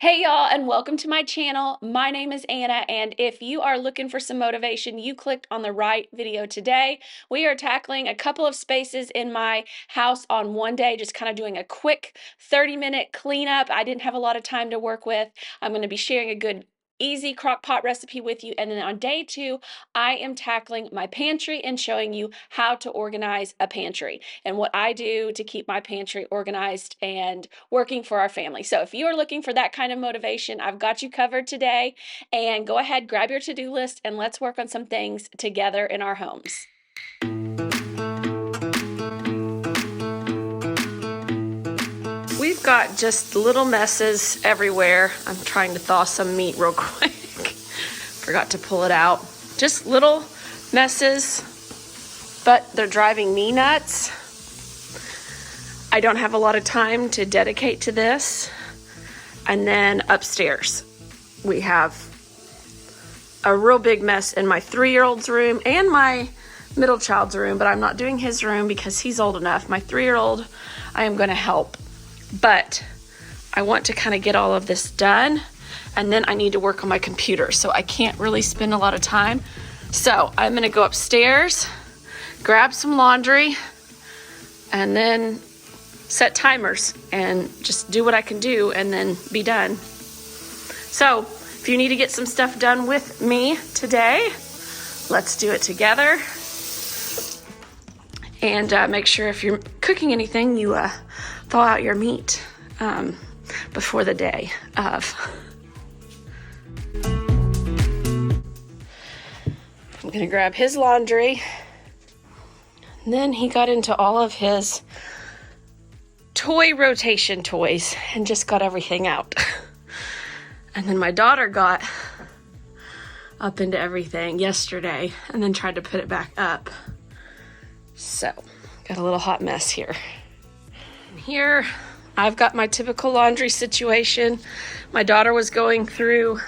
Hey y'all, and welcome to my channel. My name is Anna, and if you are looking for some motivation, you clicked on the right video today. We are tackling a couple of spaces in my house on one day, just kind of doing a quick 30-minute cleanup. I didn't have a lot of time to work with. I'm going to be sharing a good easy crock pot recipe with you, and then on day 2 I am tackling my pantry and showing you how to organize a pantry and what I do to keep my pantry organized and working for our family. So if you are looking for that kind of motivation, I've got you covered today. And go ahead, grab your to-do list, and let's work on some things together in our homes. We've got just little messes everywhere. I'm trying to thaw some meat real quick. Forgot to pull it out. Just little messes, but they're driving me nuts. I don't have a lot of time to dedicate to this. And then upstairs, we have a real big mess in my 3-year-old's room and my middle child's room, but I'm not doing his room because he's old enough. My 3-year-old, I am going to help. But I want to kind of get all of this done, and then I need to work on my computer, so I can't really spend a lot of time. So I'm going to go upstairs, grab some laundry, and then set timers and just do what I can do and then be done. So if you need to get some stuff done with me today, let's do it together. And make sure if you're cooking anything, you thaw out your meat before the day of. I'm gonna grab his laundry. And then he got into all of his toy rotation toys and just got everything out. And then my daughter got up into everything yesterday and then tried to put it back up. So, got a little hot mess here. And here, I've got my typical laundry situation. My daughter was going through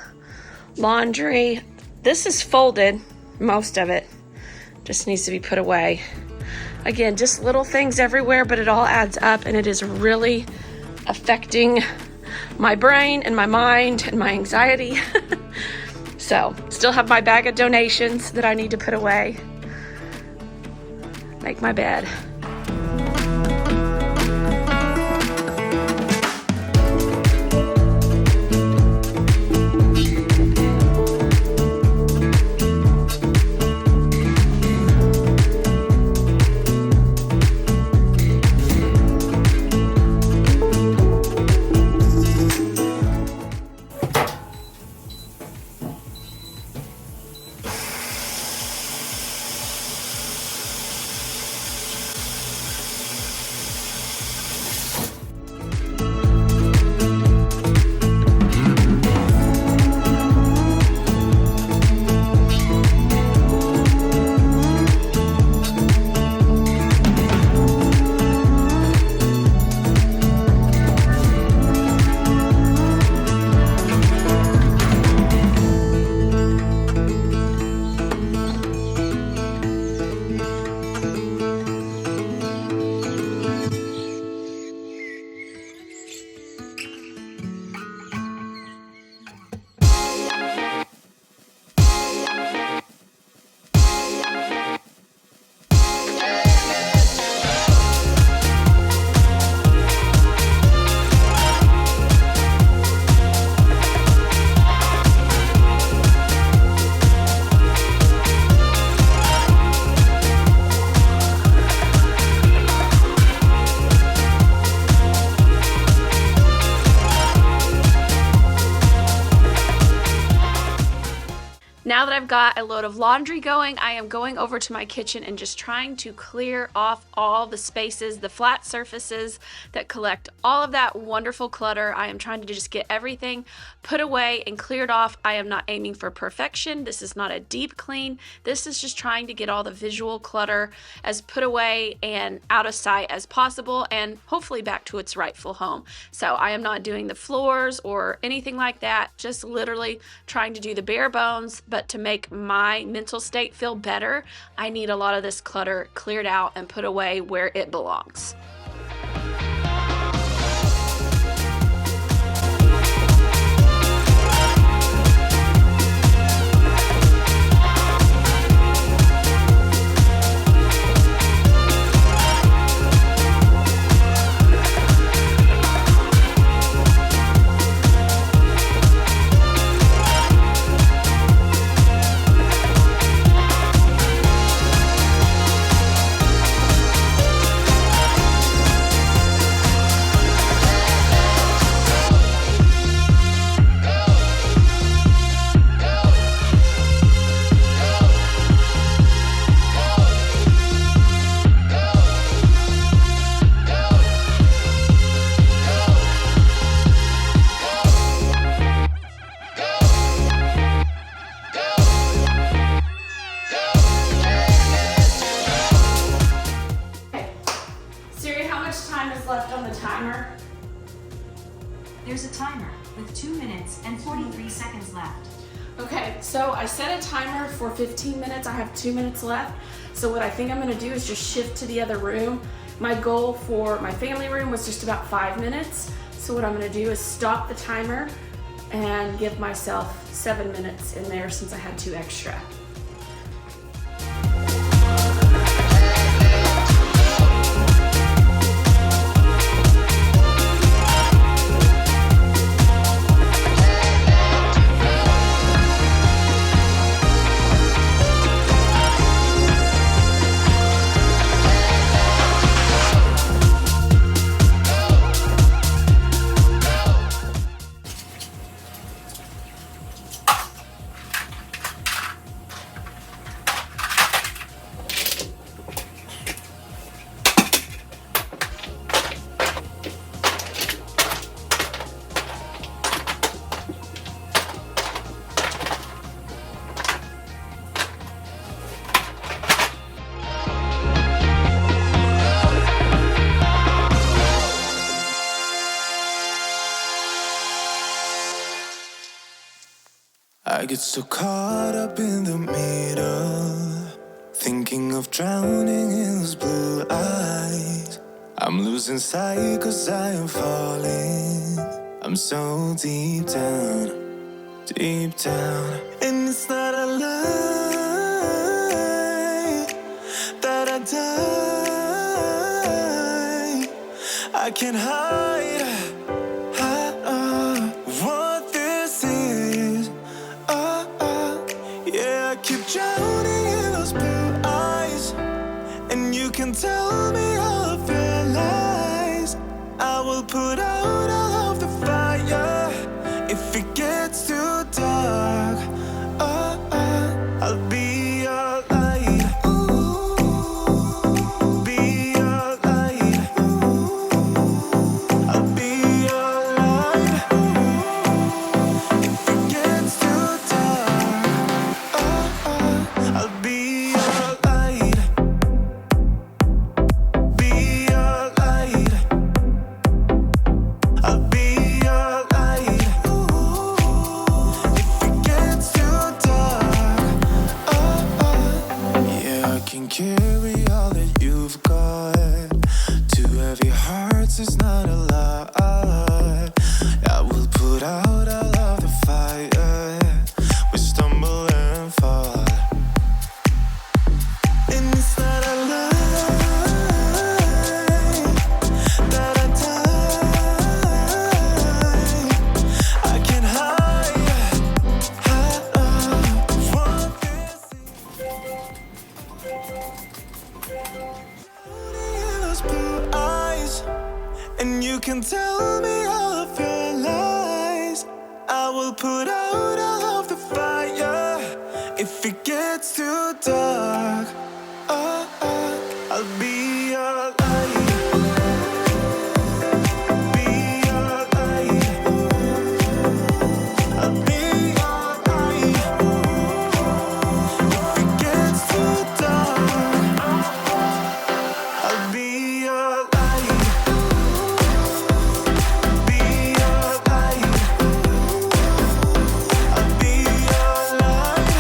laundry. This is folded, most of it. Just needs to be put away. Again, just little things everywhere, but it all adds up, and it is really affecting my brain and my mind and my anxiety. So, still have my bag of donations that I need to put away. Make my bed. Now that I've got a load of laundry going, I am going over to my kitchen and just trying to clear off all the spaces, the flat surfaces that collect all of that wonderful clutter. I am trying to just get everything put away and cleared off. I am not aiming for perfection. This is not a deep clean. This is just trying to get all the visual clutter as put away and out of sight as possible, and hopefully back to its rightful home. So I am not doing the floors or anything like that, just literally trying to do the bare bones. But to make my mental state feel better, I need a lot of this clutter cleared out and put away where it belongs. minutes and 43 seconds left. Okay, so I set a timer for 15 minutes. I have 2 minutes left. So what I think I'm gonna do is just shift to the other room. My goal for my family room was just about 5 minutes. So what I'm gonna do is stop the timer and give myself 7 minutes in there since I had 2 extra. I get so caught up in the middle, thinking of drowning in those blue eyes. I'm losing sight 'cause I am falling. I'm so deep down, and it's not a lie that I die. I can't hide what this is. Yeah, I keep drowning in those blue eyes, and you can tell me all of your lies. I will put out all of the fire if it gets too dark. I'll be your light. Be your light. I'll be your light. If it gets too dark, I'll be your light. Be your light. I'll be your light. If it gets too dark, yeah, I can carry all that you've got. 2 heavy hearts is not a lot. I will put out all of the fire. We stumble and fall, and it's not a lie that I die. I can't hide what this is. Those blue eyes, and you can tell me all of your lies. I will put out all of the fire if it gets too dark. I'll be your light. Be your light. I'll be your light. If it gets too dark, I'll be your light. Be your light. I'll be your light.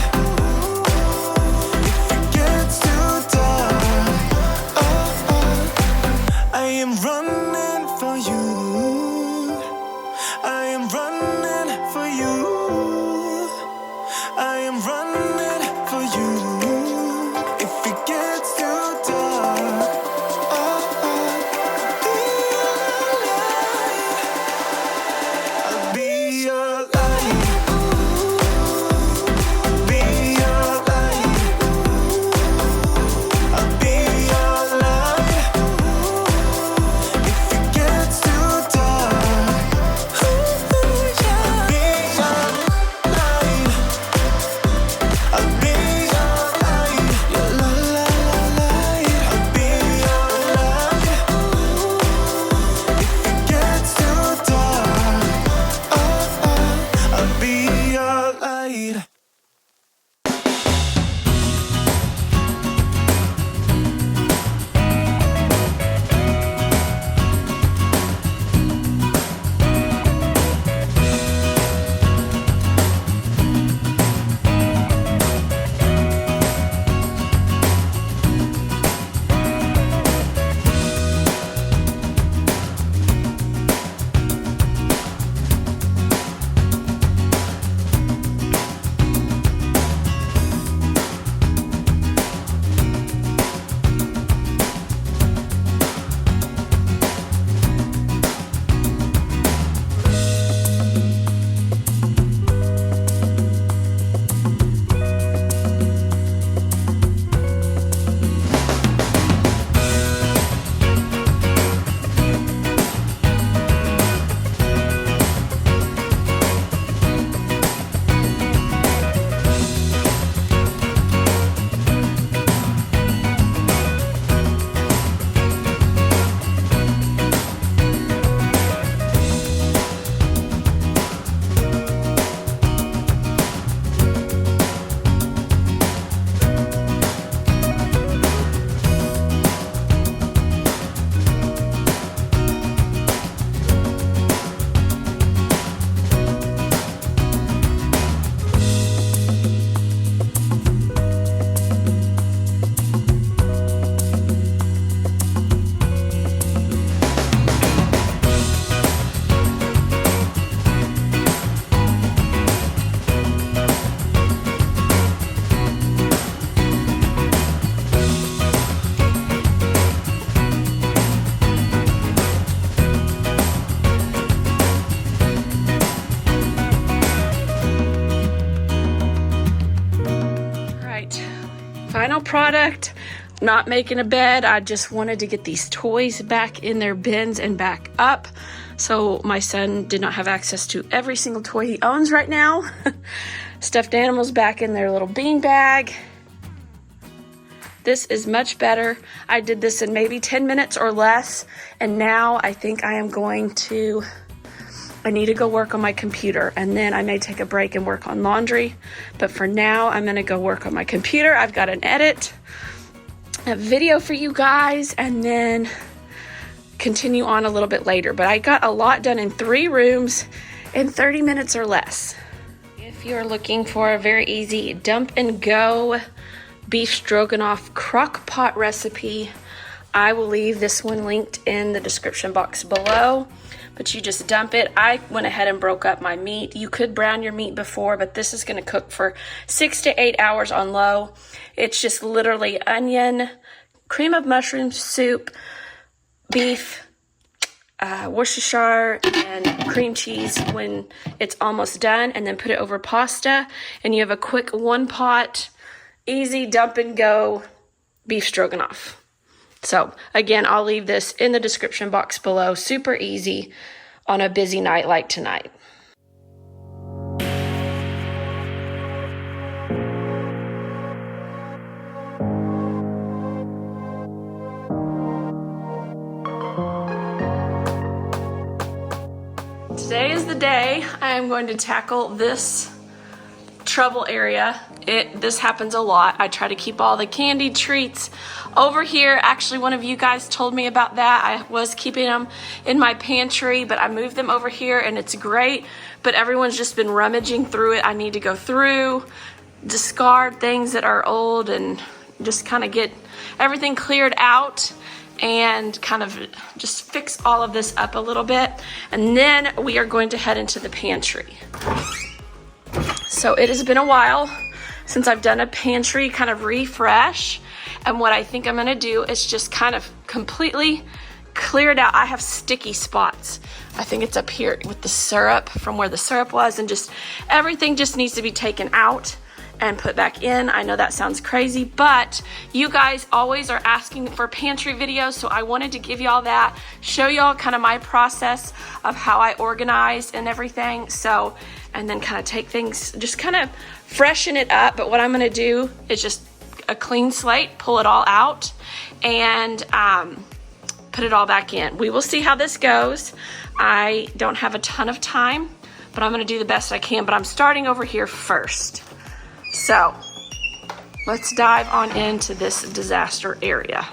final product. Not making a bed. I just wanted to get these toys back in their bins and back up. So my son did not have access to every single toy he owns right now. Stuffed animals back in their little bean bag. This is much better. I did this in maybe 10 minutes or less. And now I think I need to go work on my computer, and then I may take a break and work on laundry. But for now, I'm gonna go work on my computer. I've got an edit, a video for you guys, and then continue on a little bit later. But I got a lot done in 3 rooms in 30 minutes or less. If you're looking for a very easy dump and go beef stroganoff crock pot recipe, I will leave this one linked in the description box below. But you just dump it. I went ahead and broke up my meat. You could brown your meat before, but this is gonna cook for 6 to 8 hours on low. It's just literally onion, cream of mushroom soup, beef, Worcestershire, and cream cheese when it's almost done, and then put it over pasta, and you have a quick 1-pot, easy dump and go beef stroganoff. So again, I'll leave this in the description box below. Super easy on a busy night like tonight. Today is the day I am going to tackle this trouble area. This happens a lot. I try to keep all the candy treats over here. Actually, one of you guys told me about that. I was keeping them in my pantry, but I moved them over here and it's great, but everyone's just been rummaging through it. I need to go through, discard things that are old, and just kind of get everything cleared out and kind of just fix all of this up a little bit. And then we are going to head into the pantry. So it has been a while since I've done a pantry kind of refresh. And what I think I'm gonna do is just kind of completely clear it out. I have sticky spots. I think it's up here with the syrup from where the syrup was, and just everything just needs to be taken out and put back in. I know that sounds crazy, but you guys always are asking for pantry videos, so I wanted to give y'all that, show y'all kind of my process of how I organize and everything. So, and then kind of take things, just kind of freshen it up. But what I'm gonna do is just a clean slate, pull it all out, and put it all back in. We will see how this goes. I don't have a ton of time, but I'm gonna do the best I can. But I'm starting over here first. So let's dive on into this disaster area.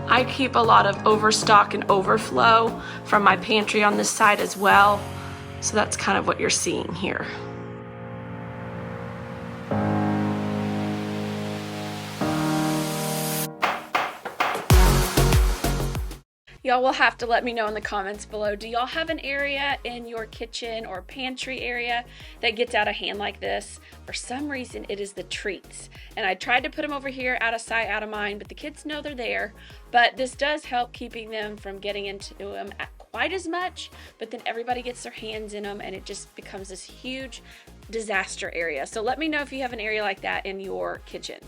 I keep a lot of overstock and overflow from my pantry on this side as well. So that's kind of what you're seeing here. Y'all will have to let me know in the comments below. Do y'all have an area in your kitchen or pantry area that gets out of hand like this? For some reason, it is the treats. And I tried to put them over here, out of sight, out of mind, but the kids know they're there. But this does help keeping them from getting into them quite as much, but then everybody gets their hands in them and it just becomes this huge disaster area. So let me know if you have an area like that in your kitchen.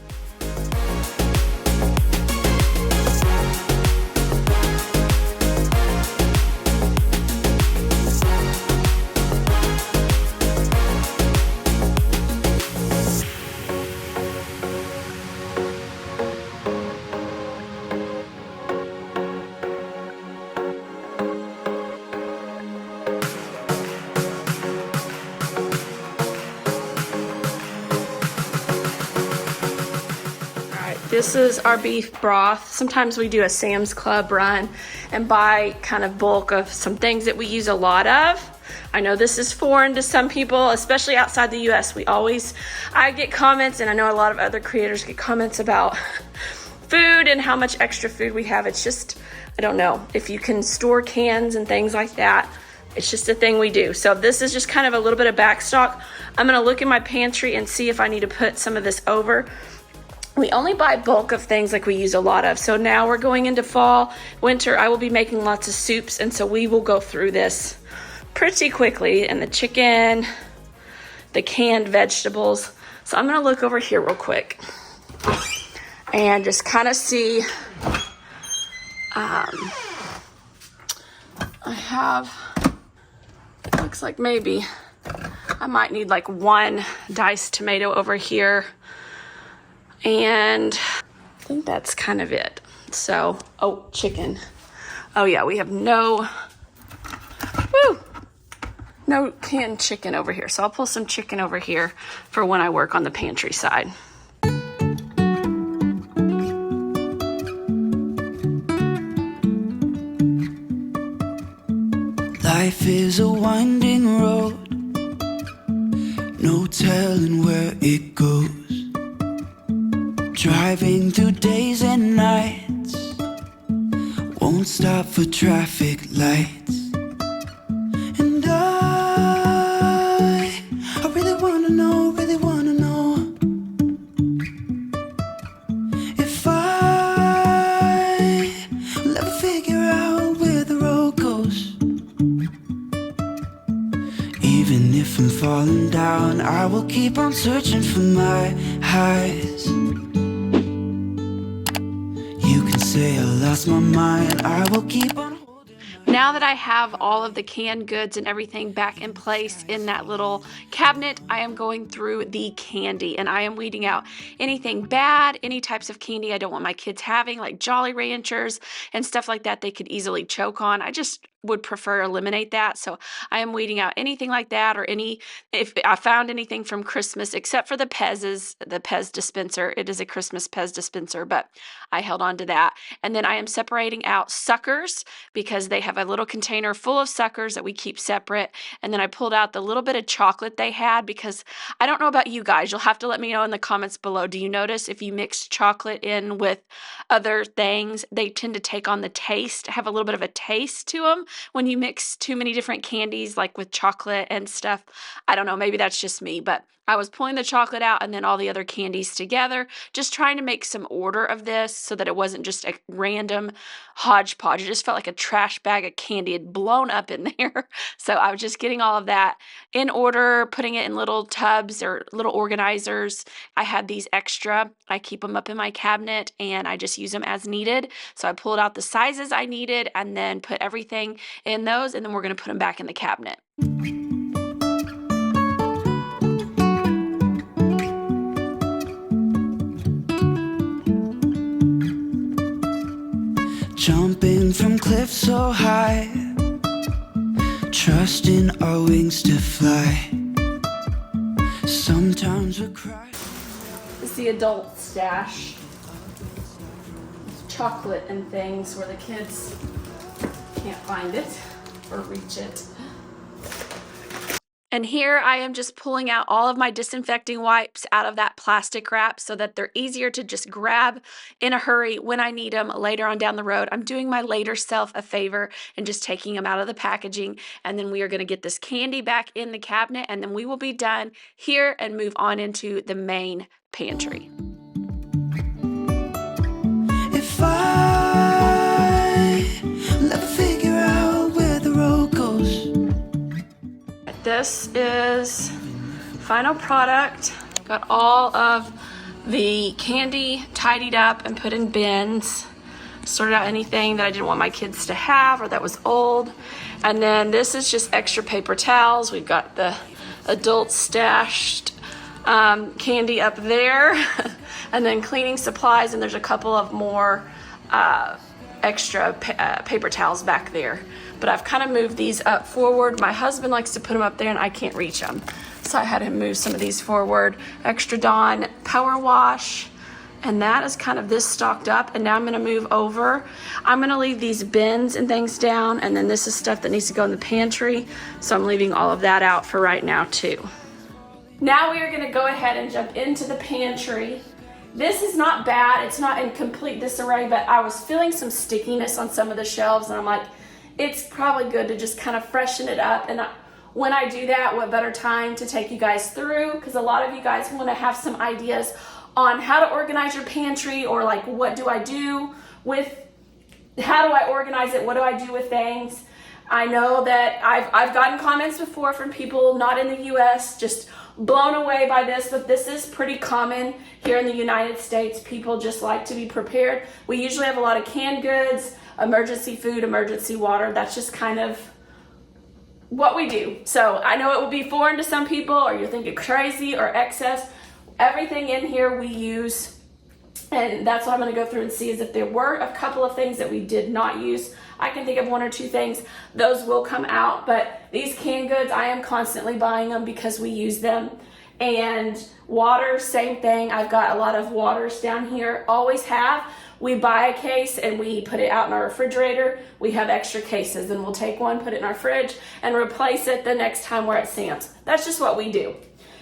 This is our beef broth. Sometimes we do a Sam's Club run and buy kind of bulk of some things that we use a lot of. I know this is foreign to some people, especially outside the US. I get comments, and I know a lot of other creators get comments about food and how much extra food we have. It's just, I don't know, if you can store cans and things like that. It's just a thing we do. So this is just kind of a little bit of backstock. I'm gonna look in my pantry and see if I need to put some of this over. we only buy bulk of things like we use a lot of. So now we're going into fall, winter. I will be making lots of soups, and so we will go through this pretty quickly. And the chicken, the canned vegetables. So I'm gonna look over here real quick and just kind of see. I have, it looks like maybe I might need like one diced tomato over here. And I think that's kind of it. So, oh, chicken. Oh yeah, we have no canned chicken over here. So I'll pull some chicken over here for when I work on the pantry side. Life is a winding road, no telling where it goes. Driving through days and nights, won't stop for traffic lights. And I really wanna know if I will ever figure out where the road goes. Even if I'm falling down, I will keep on searching for my highs. You can say I lost my mind, I will keep on holding. Now that I have all of the canned goods and everything back in place in that little cabinet, I am going through the candy, and I am weeding out anything bad, any types of candy I don't want my kids having, like Jolly Ranchers and stuff like that they could easily choke on. I just would prefer to eliminate that. So I am weeding out anything like that, or if I found anything from Christmas, except for the Pez dispenser. It is a Christmas Pez dispenser, but I held on to that. And then I am separating out suckers because they have a little container full of suckers that we keep separate. And then I pulled out the little bit of chocolate they had, because I don't know about you guys. You'll have to let me know in the comments below. Do you notice if you mix chocolate in with other things, they tend to take on the taste, have a little bit of a taste to them when you mix too many different candies, like with chocolate and stuff? I don't know, maybe that's just me, but I was pulling the chocolate out and then all the other candies together, just trying to make some order of this so that it wasn't just a random hodgepodge. It just felt like a trash bag of candy had blown up in there. So I was just getting all of that in order, putting it in little tubs or little organizers. I had these extra. I keep them up in my cabinet and I just use them as needed. So I pulled out the sizes I needed and then put everything in those, and then we're going to put them back in the cabinet. Jumping from cliffs so high, trusting our wings to fly. Sometimes we cry. This is the adult stash. Chocolate and things where the kids can't find it or reach it. And here I am just pulling out all of my disinfecting wipes out of that plastic wrap so that they're easier to just grab in a hurry when I need them later on down the road. I'm doing my later self a favor and just taking them out of the packaging. And then we are going to get this candy back in the cabinet, and then we will be done here and move on into the main pantry. If I will ever figure out where the road goes. This is final product. Got all of the candy tidied up and put in bins. Sorted out anything that I didn't want my kids to have or that was old. And then this is just extra paper towels. We've got the adult stashed candy up there. And then cleaning supplies, and there's a couple of more extra paper towels back there. But I've kind of moved these up forward. My husband likes to put them up there and I can't reach them. So I had him move some of these forward. Extra Dawn Power Wash. And that is kind of this stocked up. And now I'm gonna move over. I'm gonna leave these bins and things down. And then this is stuff that needs to go in the pantry. So I'm leaving all of that out for right now too. Now we are gonna go ahead and jump into the pantry. This is not bad. It's not in complete disarray, but I was feeling some stickiness on some of the shelves, and I'm like, it's probably good to just kind of freshen it up. And when I do that, what better time to take you guys through? Because a lot of you guys want to have some ideas on how to organize your pantry, or like what do I do with, how do I organize it, what do I do with things. I know that I've gotten comments before from people not in the US, just blown away by this, but this is pretty common here in the United States. People just like to be prepared. We usually have a lot of canned goods, emergency food, emergency water. That's just kind of what we do. So I know it will be foreign to some people, or you're thinking crazy or excess. Everything in here we use, and that's what I'm going to go through and see is if there were a couple of things that we did not use. I can think of one or two things. Those will come out, but these canned goods, I am constantly buying them because we use them. And water, same thing. I've got a lot of waters down here, always have. We buy a case and we put it out in our refrigerator. We have extra cases, and we'll take one, put it in our fridge, and replace it the next time we're at Sam's. That's just what we do.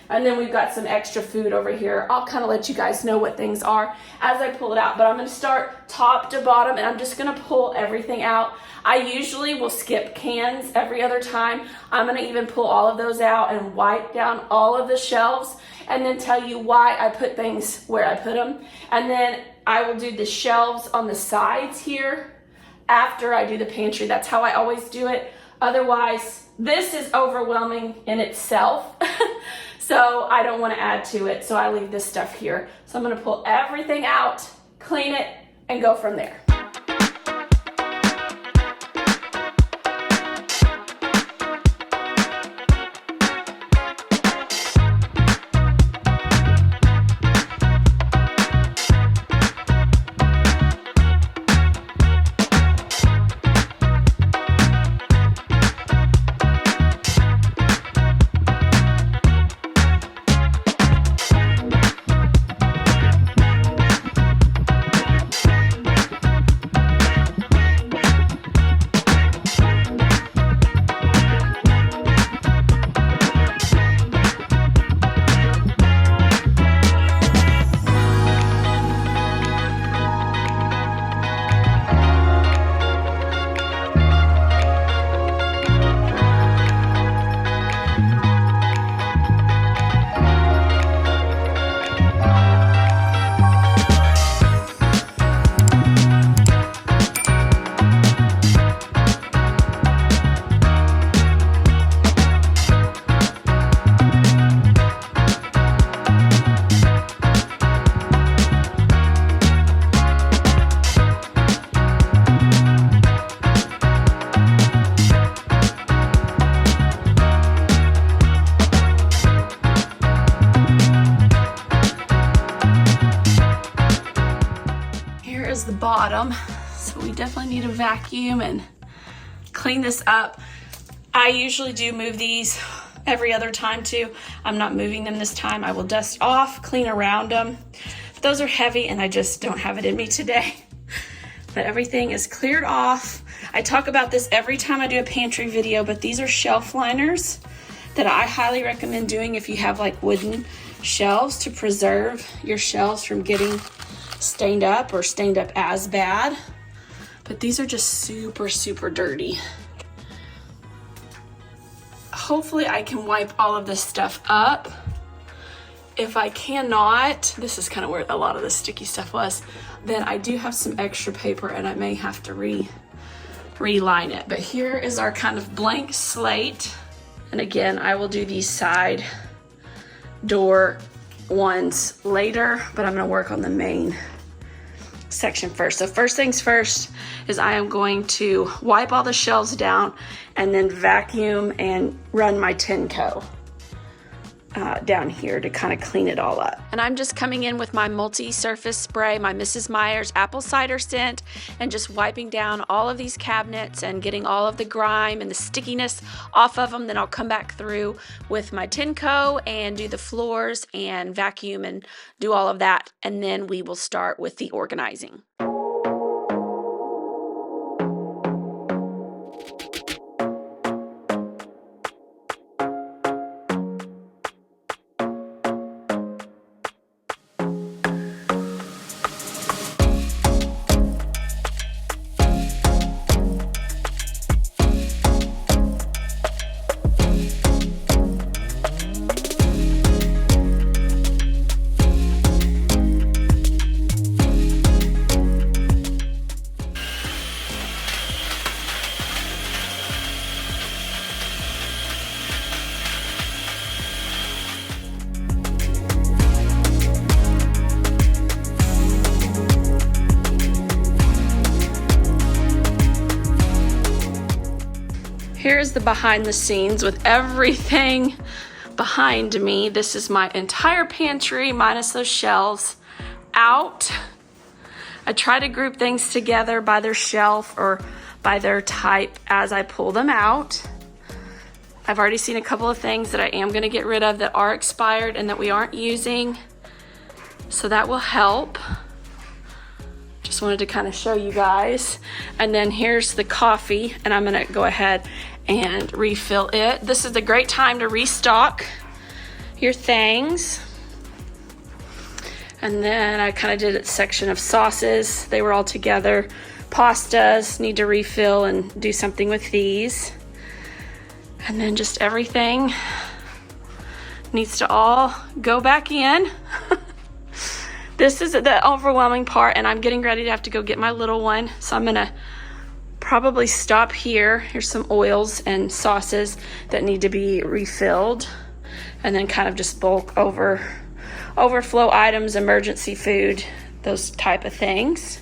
And then we've got some extra food over here. I'll kind of let you guys know what things are as I pull it out, but I'm going to start top to bottom, and I'm just going to pull everything out. I usually will skip cans every other time. I'm going to even pull all of those out and wipe down all of the shelves, and then tell you why I put things where I put them. And then I will do the shelves on the sides here after I do the pantry. That's how I always do it. Otherwise, this is overwhelming in itself. So I don't want to add to it, so I leave this stuff here. So I'm going to pull everything out, clean it, and go from there. The bottom, so we definitely need to vacuum and clean this up. I usually do move these every other time too. I'm not moving them this time. I will dust off, clean around them. Those are heavy and I just don't have it in me today. But everything is cleared off. I talk about this every time I do a pantry video, but these are shelf liners that I highly recommend doing if you have like wooden shelves, to preserve your shelves from getting stained up or stained up as bad. But these are just super, super dirty. Hopefully I can wipe all of this stuff up. If I cannot, this is kind of where a lot of the sticky stuff was, then I do have some extra paper and I may have to reline it. But here is our kind of blank slate. And again, I will do these side door ones later, but I'm going to work on the main section first. So first things first is I am going to wipe all the shelves down and then vacuum and run my Tenco down here to kind of clean it all up. And I'm just coming in with my multi-surface spray, my Mrs. Meyer's apple cider scent, and just wiping down all of these cabinets and getting all of the grime and the stickiness off of them. Then I'll come back through with my Tenco and do the floors and vacuum and do all of that. And then we will start with the organizing. here's the behind the scenes with everything behind me. This is my entire pantry minus those shelves out. I try to group things together by their shelf or by their type as I pull them out. I've already seen a couple of things that I am going to get rid of that are expired and that we aren't using, so that will help. Just wanted to kind of show you guys. And then here's the coffee, and I'm going to go ahead and refill it. This is a great time to restock your things. And then I kind of did a section of sauces. They were all together. Pastas, need to refill and do something with these. And then just everything needs to all go back in. This is the overwhelming part, and I'm getting ready to have to go get my little one. So I'm gonna probably stop here. Here's some oils and sauces that need to be refilled. And then kind of just bulk overflow items, emergency food, those type of things.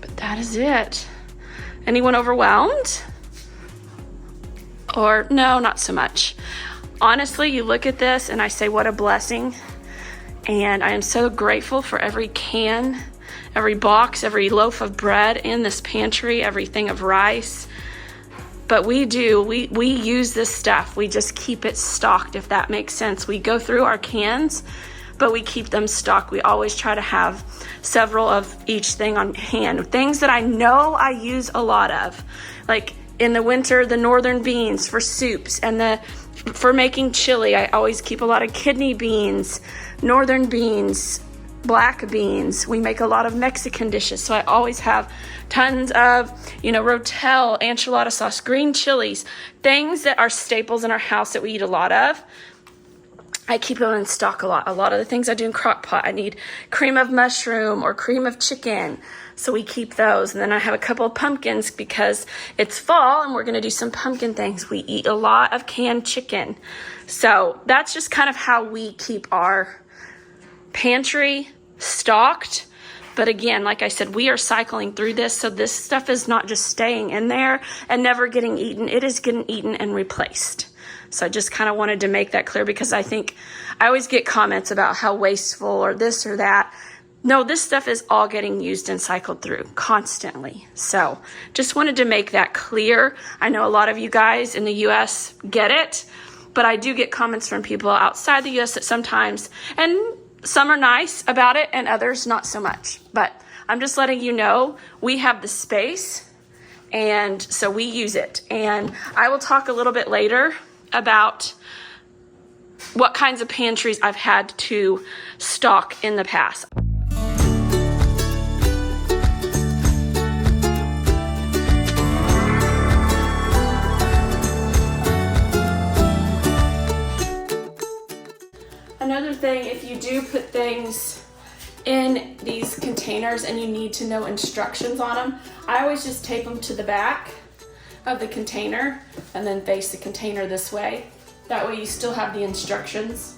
But that is it. Anyone overwhelmed? Or no, not so much. Honestly, you look at this and I say, what a blessing. And I am so grateful for every can, every box, every loaf of bread in this pantry, everything of rice. But we use this stuff. We just keep it stocked, if that makes sense. We go through our cans, but we keep them stocked. We always try to have several of each thing on hand. Things that I know I use a lot of. Like in the winter, the northern beans for soups, and for making chili, I always keep a lot of kidney beans, northern beans, black beans. We make a lot of Mexican dishes, so I always have tons of, rotel, enchilada sauce, green chilies, things that are staples in our house that we eat a lot of. I keep them in stock a lot. A lot of the things I do in crock pot, I need cream of mushroom or cream of chicken, so we keep those. And then I have a couple of pumpkins because it's fall and we're going to do some pumpkin things. We eat a lot of canned chicken. So that's just kind of how we keep our pantry stocked. But again, like I said, we are cycling through this, so this stuff is not just staying in there and never getting eaten. It is getting eaten and replaced. So I just kind of wanted to make that clear, because I think I always get comments about how wasteful or this or that. No, this stuff is all getting used and cycled through constantly. So just wanted to make that clear. I know a lot of you guys in the US get it, but I do get comments from people outside the US that sometimes, and some are nice about it and others not so much. But I'm just letting you know we have the space, and so we use it. And I will talk a little bit later about what kinds of pantries I've had to stock in the past. Another thing, if you do put things in these containers and you need to know instructions on them, I always just tape them to the back of the container and then face the container this way. That way you still have the instructions.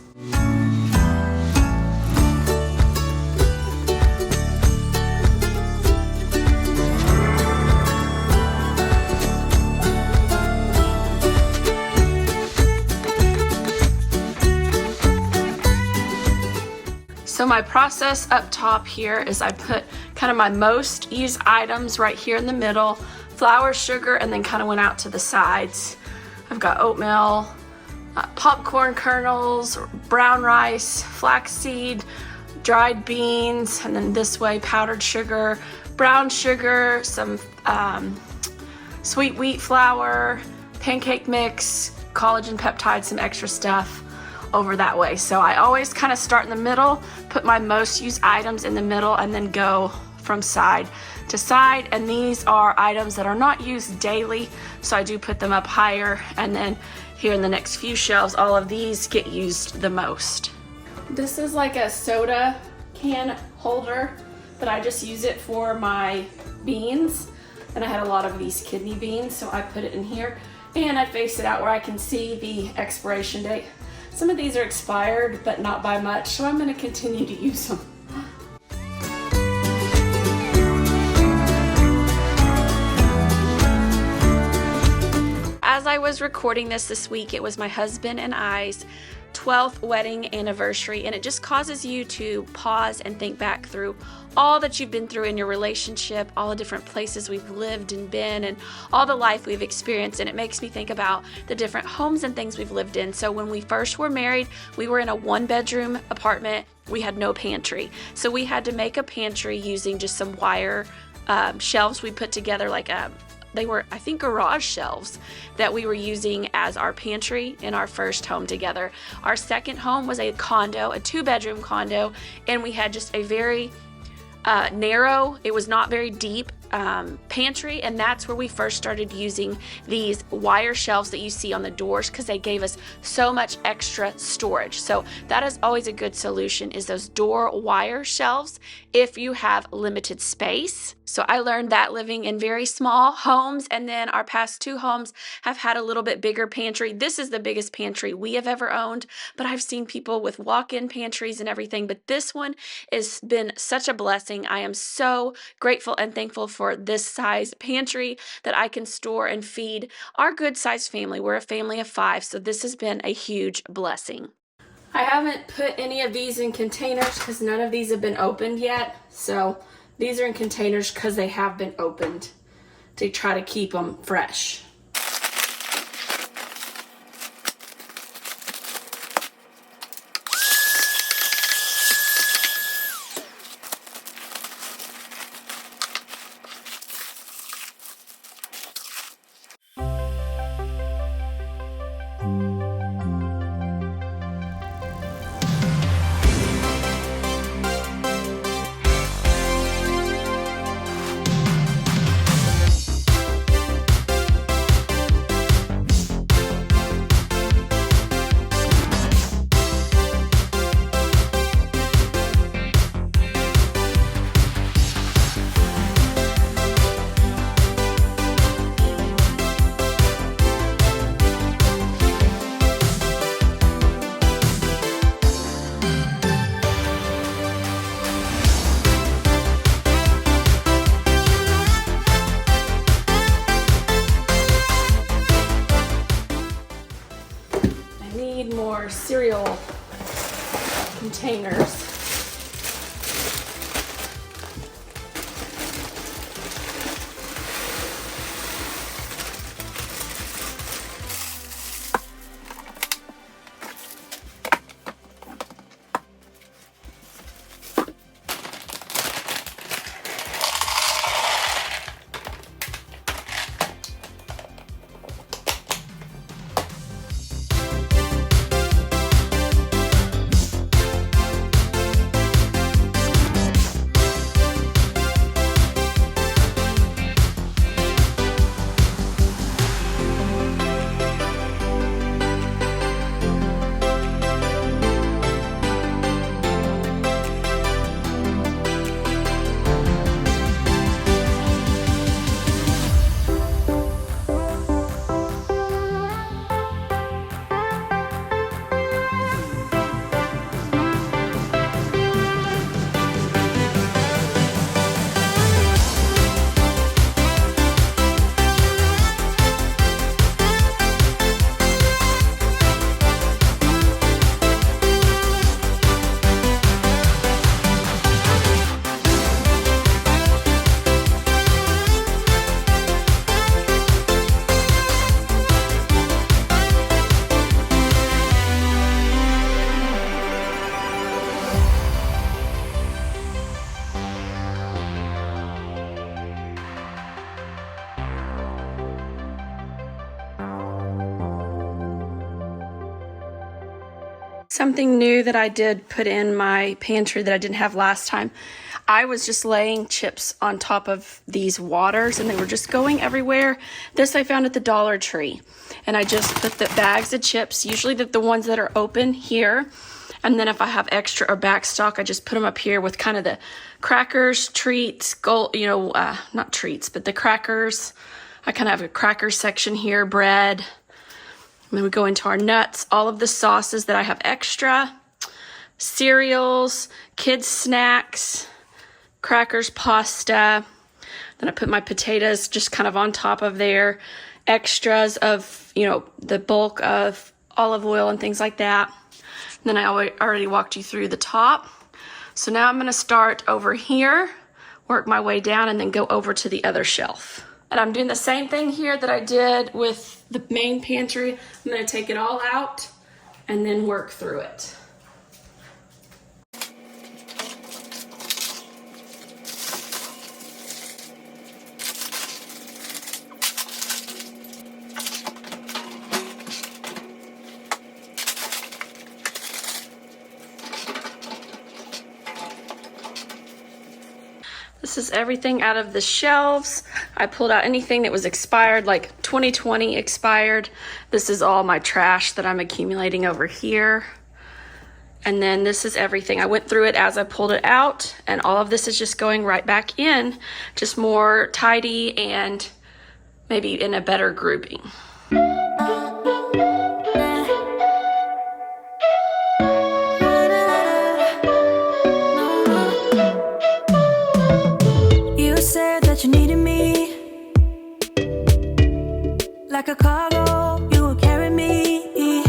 So my process up top here is I put kind of my most used items right here in the middle, flour, sugar, and then kind of went out to the sides. I've got oatmeal, popcorn kernels, brown rice, flaxseed, dried beans, and then this way powdered sugar, brown sugar, some sweet wheat flour, pancake mix, collagen peptides, some extra stuff over that way. So I always kind of start in the middle, put my most used items in the middle, and then go from side to side. And these are items that are not used daily, so I do put them up higher. And then here in the next few shelves, all of these get used the most. This is like a soda can holder, but I just use it for my beans. And I had a lot of these kidney beans, so I put it in here and I face it out where I can see the expiration date. Some of these are expired, but not by much, so I'm going to continue to use them. was recording this week, it was my husband and I's 12th wedding anniversary, and it just causes you to pause and think back through all that you've been through in your relationship, all the different places we've lived and been, and all the life we've experienced. And it makes me think about the different homes and things we've lived in. So when we first were married, we were in a 1-bedroom apartment. We had no pantry, so we had to make a pantry using just some wire shelves we put together, like they were, I think, garage shelves that we were using as our pantry in our first home together. Our second home was a condo, a 2-bedroom condo, and we had just a very narrow, it was not very deep pantry, and that's where we first started using these wire shelves that you see on the doors, because they gave us so much extra storage. So that is always a good solution, is those door wire shelves if you have limited space. So I learned that living in very small homes, and then our past 2 homes have had a little bit bigger pantry. This is the biggest pantry we have ever owned, but I've seen people with walk-in pantries and everything, but this one has been such a blessing. I am so grateful and thankful for this size pantry that I can store and feed our good sized family. We're a family of 5, so this has been a huge blessing. I haven't put any of these in containers because none of these have been opened yet. So these are in containers because they have been opened to try to keep them fresh. More cereal containers. Something new that I did put in my pantry that I didn't have last time. I was just laying chips on top of these waters and they were just going everywhere. This I found at the Dollar Tree. And I just put the bags of chips, usually the ones that are open, here. And then if I have extra or back stock, I just put them up here with kind of the crackers, treats, not treats, but the crackers. I kind of have a cracker section here, bread. And then we go into our nuts, all of the sauces that I have extra, cereals, kids' snacks, crackers, pasta. Then I put my potatoes just kind of on top of there. extras of, you know, the bulk of olive oil and things like that. And then I already walked you through the top. So now I'm going to start over here, work my way down, and then go over to the other shelf. And I'm doing the same thing here that I did with the main pantry. I'm going to take it all out and then work through it. This is everything out of the shelves. I pulled out anything that was expired, like 2020 expired. This is all my trash that I'm accumulating over here. And then this is everything. I went through it as I pulled it out, and all of this is just going right back in, just more tidy and maybe in a better grouping. You needed me like a cargo, you will carry me.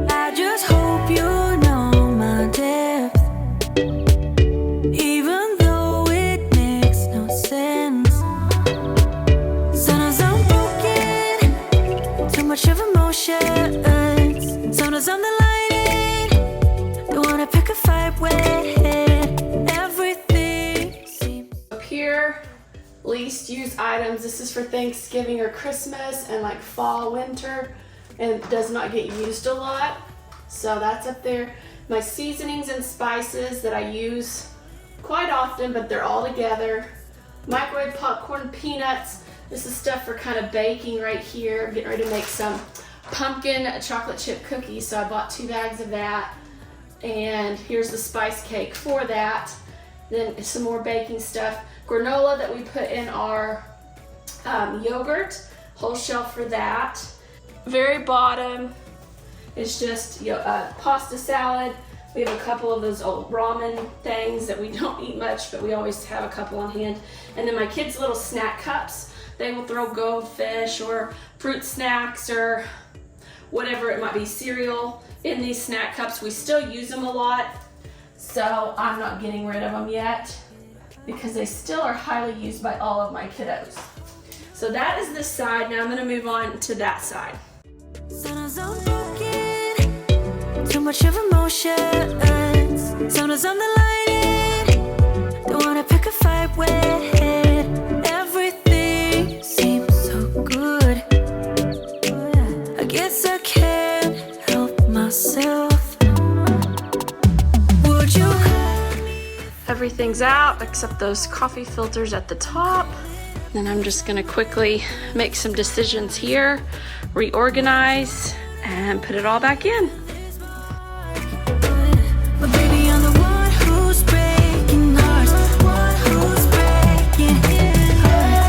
I just hope you know my depth, even though it makes no sense. Sometimes I'm broken, too much of emotions. Sometimes I'm the lightning, don't wanna pick a fight with. Here, least used items. This is for Thanksgiving or Christmas and like fall, winter, and does not get used a lot. So that's up there. My seasonings and spices that I use quite often, but they're all together. Microwave popcorn, peanuts. This is stuff for kind of baking right here. I'm getting ready to make some pumpkin chocolate chip cookies, so I bought 2 bags of that. And here's the spice cake for that. Then some more baking stuff. Granola that we put in our yogurt, whole shelf for that. Very bottom is just pasta salad. We have a couple of those old ramen things that we don't eat much, but we always have a couple on hand. And then my kids' little snack cups. They will throw goldfish or fruit snacks or whatever it might be, cereal in these snack cups. We still use them a lot, so I'm not getting rid of them yet, because they still are highly used by all of my kiddos. So that is this side. Now I'm gonna move on to that side. Sometimes I'm broken, too much of emotions. Sometimes I'm the lightning, don't wanna pick a fight with. Everything seems so good, I guess I can't help myself. Would you? Everything's out except those coffee filters at the top. Then I'm just gonna quickly make some decisions here, reorganize, and put it all back in. But baby, I'm the one who's breaking hearts, one who's breaking hearts.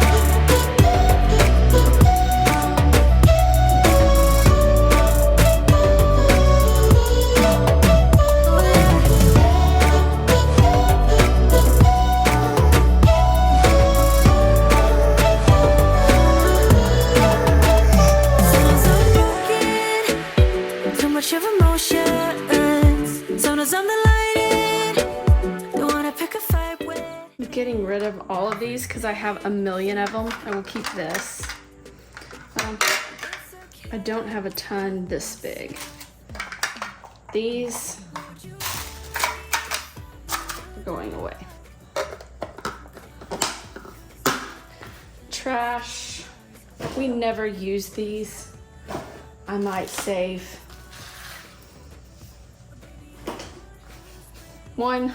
Of emotions. Sometimes I'm the lightning, don't wanna pick a fight with. I'm getting rid of all of these because I have a million of them. I will keep this. I don't have a ton this big. These are going away. Trash. We never use these. I might save one.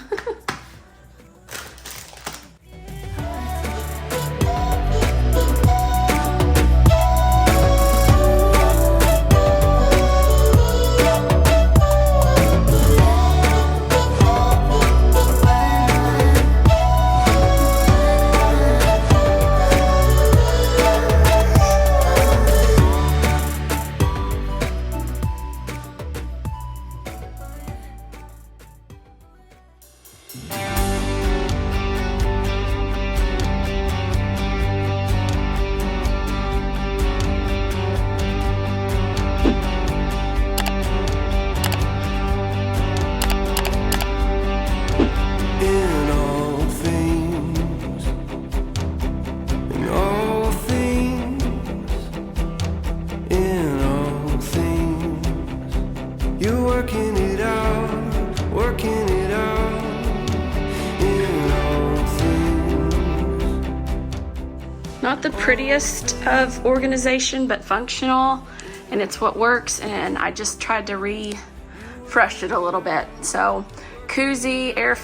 Not the prettiest of organization, but functional, and it's what works, and I just tried to refresh it a little bit. So koozie, air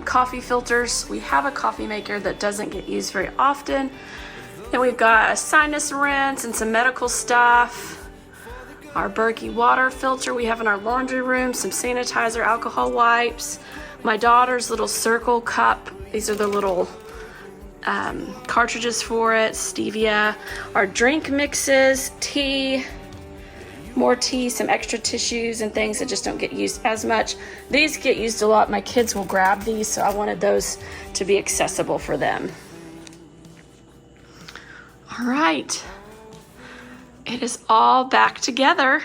coffee filters. We have a coffee maker that doesn't get used very often. Then we've got a sinus rinse and some medical stuff. Our Berkey water filter we have in our laundry room, some sanitizer, alcohol wipes. My daughter's little circle cup. These are the little cartridges for it, stevia. Our drink mixes, tea, more tea, some extra tissues and things that just don't get used as much. These get used a lot. My kids will grab these, so I wanted those to be accessible for them. All right, it is all back together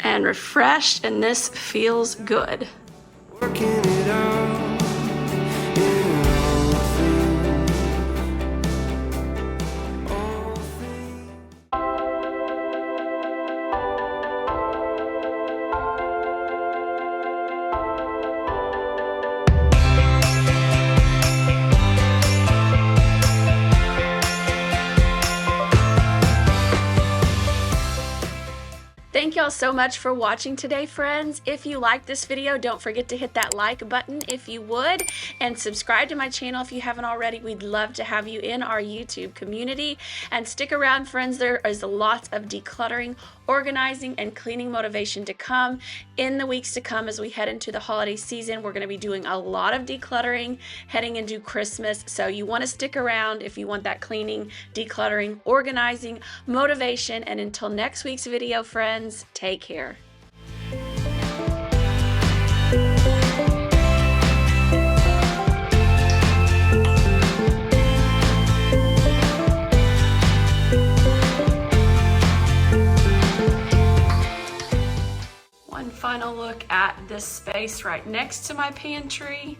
and refreshed, and this feels good. Working it out. Thank y'all so much for watching today, friends. If you like this video, don't forget to hit that like button if you would, and subscribe to my channel if you haven't already. We'd love to have you in our YouTube community. And stick around, friends. There is lots of decluttering, organizing, and cleaning motivation to come in the weeks to come as we head into the holiday season. We're going to be doing a lot of decluttering heading into Christmas, so you want to stick around if you want that cleaning, decluttering, organizing, motivation. And until next week's video, friends, take care. One final look at this space right next to my pantry.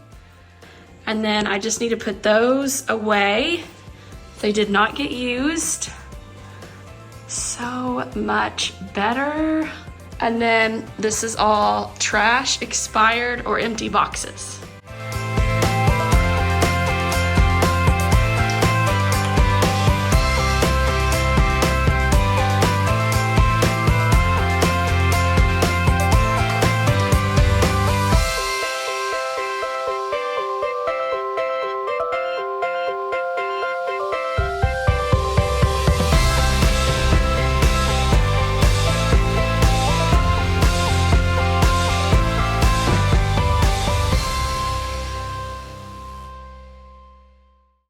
And then I just need to put those away. They did not get used. So much better. And then this is all trash, expired, or empty boxes.